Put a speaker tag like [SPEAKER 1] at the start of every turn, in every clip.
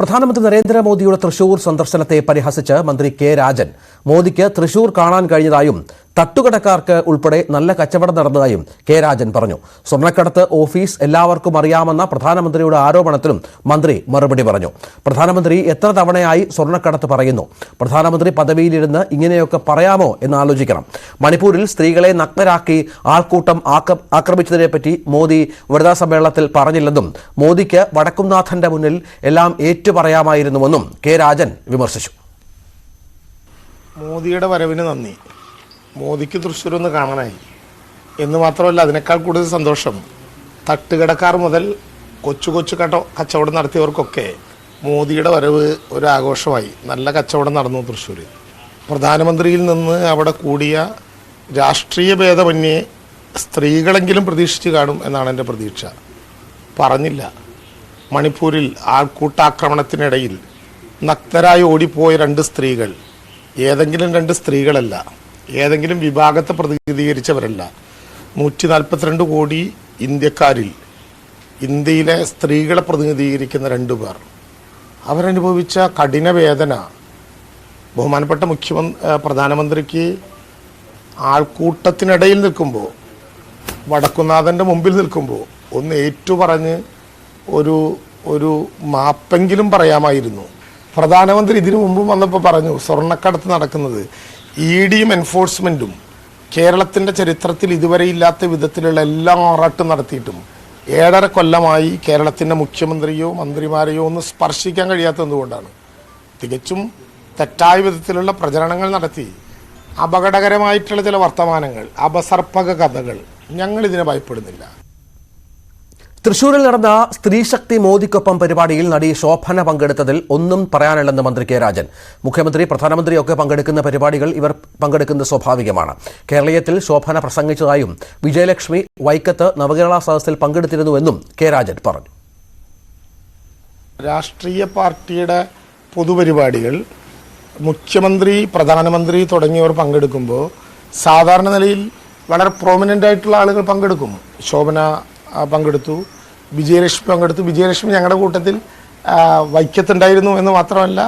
[SPEAKER 1] പ്രധാനമന്ത്രി നരേന്ദ്രമോദിയുടെ തൃശൂർ സന്ദർശനത്തെ പരിഹസിച്ച് മന്ത്രി കെ രാജൻ മോദിക്ക് തൃശൂർ കാണാൻ കഴിഞ്ഞതായും തട്ടുകടക്കാർക്ക് ഉൾപ്പെടെ നല്ല കച്ചവടം നടന്നതായും കെ രാജൻ പറഞ്ഞു. സ്വർണ്ണക്കടത്ത് ഓഫീസ് എല്ലാവർക്കും അറിയാമെന്ന പ്രധാനമന്ത്രിയുടെ ആരോപണത്തിലും മന്ത്രി മറുപടി പറഞ്ഞു. പ്രധാനമന്ത്രി എത്ര തവണയായി സ്വർണ്ണക്കടത്ത് പറയുന്നു? പ്രധാനമന്ത്രി പദവിയിലിരുന്ന് ഇങ്ങനെയൊക്കെ പറയാമോ എന്ന് ആലോചിക്കണം. മണിപ്പൂരിൽ സ്ത്രീകളെ നഗ്നരാക്കി ആൾക്കൂട്ടം ആക്രമിച്ചതിനെപ്പറ്റി മോദി വാർത്താ സമ്മേളനത്തിൽ പറഞ്ഞില്ലെന്നും മോദിക്ക് വടക്കുംനാഥന്റെ മുന്നിൽ എല്ലാം ഏറ്റുപറയാമായിരുന്നുവെന്നും കെ രാജൻ വിമർശിച്ചു.
[SPEAKER 2] മോദിയുടെ വരവിന് നന്ദി. മോദിക്ക് തൃശ്ശൂർ ഒന്ന് കാണാനായി എന്ന് മാത്രമല്ല, അതിനേക്കാൾ കൂടുതൽ സന്തോഷം തട്ടുകടക്കാർ മുതൽ കൊച്ചു കൊച്ചു കച്ചവടം നടത്തിയവർക്കൊക്കെ മോദിയുടെ വരവ് ഒരു ആഘോഷമായി. നല്ല കച്ചവടം നടന്നു തൃശ്ശൂർ. പ്രധാനമന്ത്രിയിൽ നിന്ന് അവിടെ കൂടിയ രാഷ്ട്രീയ ഭേദമന്യേ സ്ത്രീകളെങ്കിലും പ്രതീക്ഷിച്ച് കാണും എന്നാണ് എൻ്റെ പ്രതീക്ഷ. പറഞ്ഞില്ല. മണിപ്പൂരിൽ ആൾക്കൂട്ടാക്രമണത്തിനിടയിൽ നഗ്നരായി ഓടിപ്പോയ രണ്ട് സ്ത്രീകൾ ഏതെങ്കിലും രണ്ട് സ്ത്രീകളല്ല, ഏതെങ്കിലും വിഭാഗത്തെ പ്രതിനിധീകരിച്ചവരല്ല. 142 കോടി ഇന്ത്യക്കാരിൽ ഇന്ത്യയിലെ സ്ത്രീകളെ പ്രതിനിധീകരിക്കുന്ന 2 പേർ. അവരനുഭവിച്ച കഠിന വേദന ബഹുമാനപ്പെട്ട പ്രധാനമന്ത്രിക്ക് ആൾക്കൂട്ടത്തിനിടയിൽ നിൽക്കുമ്പോൾ, വടക്കുന്നാഥൻ്റെ മുമ്പിൽ നിൽക്കുമ്പോൾ ഒന്ന് ഏറ്റുപറഞ്ഞ് ഒരു മാപ്പെങ്കിലും പറയാമായിരുന്നു. പ്രധാനമന്ത്രി ഇതിനു മുമ്പും വന്നപ്പോൾ പറഞ്ഞു, സ്വർണ്ണക്കടത്ത് നടക്കുന്നത് ഇഡിയും എൻഫോഴ്സ്മെൻറ്റും കേരളത്തിൻ്റെ ചരിത്രത്തിൽ ഇതുവരെ ഇല്ലാത്ത വിധത്തിലുള്ള എല്ലാ ആറാട്ടും നടത്തിയിട്ടും 7.5 കൊല്ലമായി കേരളത്തിൻ്റെ മുഖ്യമന്ത്രിയോ മന്ത്രിമാരെയോ ഒന്ന് സ്പർശിക്കാൻ കഴിയാത്തതുകൊണ്ടാണ്. തികച്ചും തെറ്റായ വിധത്തിലുള്ള പ്രചരണങ്ങൾ നടത്തി അപകടകരമായിട്ടുള്ള ചില വർത്തമാനങ്ങൾ, അപസർപ്പക കഥകൾ. ഞങ്ങളിതിനെ ഭയപ്പെടുന്നില്ല.
[SPEAKER 1] തൃശൂരിൽ നടന്ന സ്ത്രീശക്തി മോദിക്കൊപ്പം പരിപാടിയിൽ നടി ശോഭന പങ്കെടുത്തതിൽ ഒന്നും പറയാനില്ലെന്ന് മന്ത്രി കെ രാജൻ. മുഖ്യമന്ത്രി, പ്രധാനമന്ത്രിയൊക്കെ പങ്കെടുക്കുന്ന പരിപാടികൾ ഇവർ പങ്കെടുക്കുന്നത് സ്വാഭാവികമാണ്. കേരളീയത്തിൽ ശോഭന പ്രസംഗിച്ചതായും വിജയലക്ഷ്മി വൈക്കത്ത് നവകേരള സദസ്സിൽ പങ്കെടുത്തിരുന്നുവെന്നും കെ രാജൻ പറഞ്ഞു.
[SPEAKER 2] രാഷ്ട്രീയ പാർട്ടിയുടെ പൊതുപരിപാടികൾ മുഖ്യമന്ത്രി, പ്രധാനമന്ത്രി തുടങ്ങിയവർ പങ്കെടുക്കുമ്പോൾ സാധാരണ നിലയിൽ വളരെ പ്രോമിനൻ്റ് ആയിട്ടുള്ള ആളുകൾ പങ്കെടുക്കും. ശോഭന പങ്കെടുത്തു, വിജയലക്ഷ്മി പങ്കെടുത്തു. വിജയലക്ഷ്മി ഞങ്ങളുടെ കൂട്ടത്തിൽ വൈക്കത്തുണ്ടായിരുന്നു എന്ന് മാത്രമല്ല,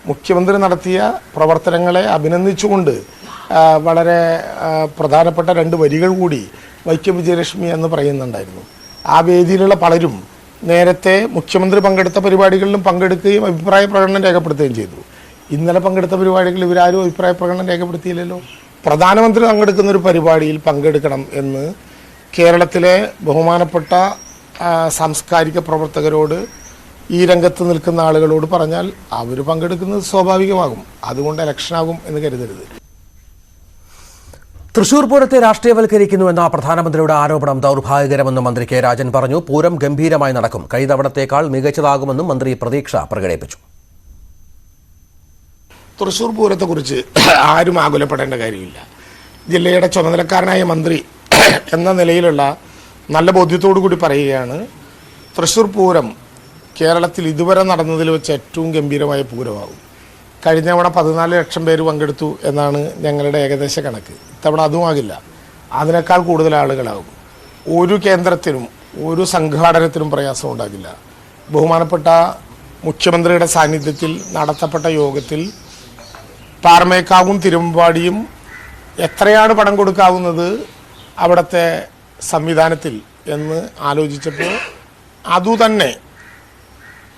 [SPEAKER 2] മുഖ്യമന്ത്രി നടത്തിയ പ്രവർത്തനങ്ങളെ അഭിനന്ദിച്ചുകൊണ്ട് വളരെ പ്രധാനപ്പെട്ട 2 വരികൾ കൂടി വൈക്കം വിജയലക്ഷ്മി എന്ന് പറയുന്നുണ്ടായിരുന്നു. ആ വേദിയിലുള്ള പലരും നേരത്തെ മുഖ്യമന്ത്രി പങ്കെടുത്ത പരിപാടികളിലും പങ്കെടുക്കുകയും അഭിപ്രായ പ്രകടനം രേഖപ്പെടുത്തുകയും ചെയ്തു. ഇന്നലെ പങ്കെടുത്ത പരിപാടികളിൽ ഇവരാരും അഭിപ്രായ പ്രകടനം രേഖപ്പെടുത്തിയില്ലല്ലോ. പ്രധാനമന്ത്രി പങ്കെടുക്കുന്ന ഒരു പരിപാടിയിൽ പങ്കെടുക്കണം എന്ന് കേരളത്തിലെ ബഹുമാനപ്പെട്ട സാംസ്കാരിക പ്രവർത്തകരോട്, ഈ രംഗത്ത് നിൽക്കുന്ന ആളുകളോട് പറഞ്ഞാൽ അവർ പങ്കെടുക്കുന്നത് സ്വാഭാവികമാകും. അതുകൊണ്ട് ഇലക്ഷനാകും എന്ന് കരുതരുത്.
[SPEAKER 1] തൃശൂർ പൂരത്തെ രാഷ്ട്രീയവൽക്കരിക്കുന്നുവെന്ന പ്രധാനമന്ത്രിയുടെ ആരോപണം ദൗർഭാഗ്യകരമെന്നും മന്ത്രി കെ രാജൻ പറഞ്ഞു. പൂരം ഗംഭീരമായി നടക്കും, കഴിഞ്ഞ മികച്ചതാകുമെന്നും മന്ത്രി പ്രതീക്ഷ പ്രകടിപ്പിച്ചു.
[SPEAKER 2] തൃശൂർ പൂരത്തെക്കുറിച്ച് ആരും ആകുലപ്പെടേണ്ട കാര്യമില്ല. ജില്ലയുടെ ചുമതലക്കാരനായ മന്ത്രി എന്ന നിലയിലുള്ള നല്ല ബോധ്യത്തോടു കൂടി പറയുകയാണ്, തൃശ്ശൂർ പൂരം കേരളത്തിൽ ഇതുവരെ നടന്നതിൽ വെച്ച് ഏറ്റവും ഗംഭീരമായ പൂരമാകും. കഴിഞ്ഞ തവണ 14 ലക്ഷം പേര് പങ്കെടുത്തു എന്നാണ് ഞങ്ങളുടെ ഏകദേശ കണക്ക്. ഇത്തവണ അതുമാകില്ല, അതിനേക്കാൾ കൂടുതൽ ആളുകളാകും. ഒരു കേന്ദ്രത്തിനും ഒരു സംഘാടനത്തിനും പ്രയാസം ഉണ്ടാകില്ല. ബഹുമാനപ്പെട്ട മുഖ്യമന്ത്രിയുടെ സാന്നിധ്യത്തിൽ നടത്തപ്പെട്ട യോഗത്തിൽ പാറമേക്കാവും തിരുവമ്പാടിയും എത്രയാണ് പണം കൊടുക്കാവുന്നത് അവിടുത്തെ സംവിധാനത്തിൽ എന്ന് ആലോചിച്ചപ്പോൾ അതുതന്നെ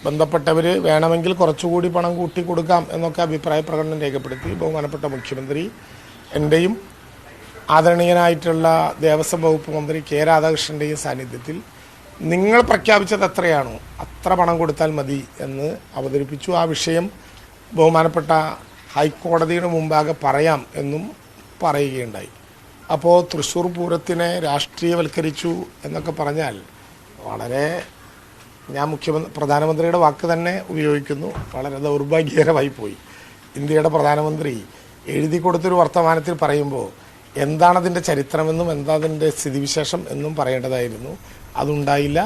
[SPEAKER 2] ബന്ധപ്പെട്ടവർ വേണമെങ്കിൽ കുറച്ചുകൂടി പണം കൂട്ടി കൊടുക്കാം എന്നൊക്കെ അഭിപ്രായ പ്രകടനം രേഖപ്പെടുത്തി. ബഹുമാനപ്പെട്ട മുഖ്യമന്ത്രി, എൻ്റെയും ആദരണീയനായിട്ടുള്ള ദേവസ്വം വകുപ്പ് മന്ത്രി കെ രാധാകൃഷ്ണൻ്റെയും സാന്നിധ്യത്തിൽ നിങ്ങൾ പ്രഖ്യാപിച്ചത് എത്രയാണോ അത്ര പണം കൊടുത്താൽ മതി എന്ന് അവതരിപ്പിച്ചു. ആ വിഷയം ബഹുമാനപ്പെട്ട ഹൈക്കോടതിയുടെ മുമ്പാകെ പറയാം എന്നും പറയുകയുണ്ടായി. അപ്പോൾ തൃശ്ശൂർ പൂരത്തിനെ രാഷ്ട്രീയവൽക്കരിച്ചു എന്നൊക്കെ പറഞ്ഞാൽ വളരെ, ഞാൻ പ്രധാനമന്ത്രിയുടെ വാക്ക് തന്നെ ഉപയോഗിക്കുന്നു, വളരെ ദൗർഭാഗ്യകരമായി പോയി. ഇന്ത്യയുടെ പ്രധാനമന്ത്രി എഴുതി കൊടുത്തൊരു വർത്തമാനത്തിൽ പറയുമ്പോൾ എന്താണതിൻ്റെ ചരിത്രമെന്നും എന്താതിൻ്റെ സ്ഥിതിവിശേഷം എന്നും പറയേണ്ടതായിരുന്നു. അതുണ്ടായില്ല.